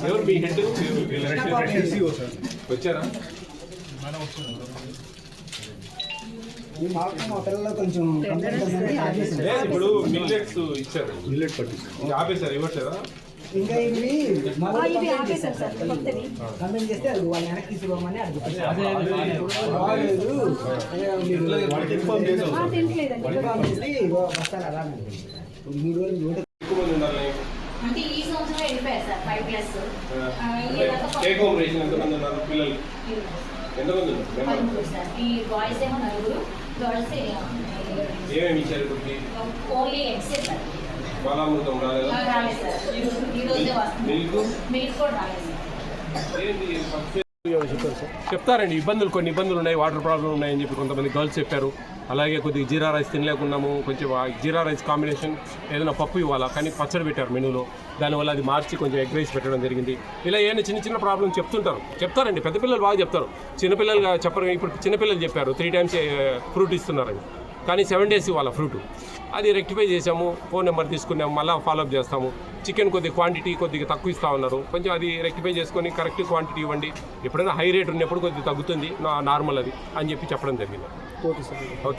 ఎవరు మీ హెడ్ వచ్చారా? ఇప్పుడు మిల్లెట్స్ ఇచ్చారు, మిల్లెట్ పట్టి ఆపేశారు, ఇవ్వట్లేదా? ఇంకా ఇవి ఆపేశారు సార్. కంప్లైంట్ చేస్తే అది వాళ్ళు వెనక్కి తీసుకోమని బస్తాలు అలా 3 రోజులు ఎక్కువ మంది ఉండాలి. అంటే ఈ సంవత్సరం వెళ్ళిపోయారు సార్ 5+. టేక్ హోమ్ రేషన్ ఎంతమంది ఉన్నారు పిల్లలు? ఎంతమంది ఉన్నారు సార్? ఈ బాయ్స్ ఏమో 4, గర్ల్స్ ఏమేమి ఇచ్చారు ఇప్పటికి? Only eggs sir. బాలామృతం రాలేదా? రాలేదు సార్. ఈ రోజే మిల్క్ కూడా రాలేదు సార్. చెప్తారండి. కొన్ని ఇబ్బందులు ఉన్నాయి, వాటర్ ప్రాబ్లం ఉన్నాయని చెప్పి కొంతమంది గర్ల్స్ చెప్పారు. అలాగే కొద్దిగా జీరా రైస్ తినలేకున్నాము, కొంచెం జీరా రైస్ కాంబినేషన్ ఏదైనా పప్పు ఇవ్వాలా, కానీ పచ్చడి పెట్టారు మెనూలో. దానివల్ల అది మార్చి కొంచెం ఎగ్ రైస్ పెట్టడం జరిగింది. ఇలా ఏమైనా చిన్న ప్రాబ్లం చెప్తారండి. పెద్ద పిల్లలు బాగా చెప్తారు, చిన్నపిల్లలుగా చెప్పరు. ఇప్పుడు చిన్నపిల్లలు చెప్పారు 3 times ఫ్రూట్ ఇస్తున్నారని, కానీ 7 days ఇవ్వాలి ఫ్రూట్. అది రెక్టిఫై చేసాము, ఫోన్ నెంబర్ తీసుకున్నాము, మళ్ళీ ఫాలోఅప్ చేస్తాము. చికెన్ క్వాంటిటీ కొద్దిగా తక్కువ ఇస్తూ ఉన్నారు, కొంచెం అది రెక్టిఫై చేసుకొని కరెక్ట్ క్వాంటిటీ ఇవ్వండి. ఎప్పుడైనా హై రేట్ ఉన్నప్పుడు కొద్దిగా తగ్గుతుంది, నార్మల్ అది అని చెప్పి చెప్పడం జరిగింది. ఓకే.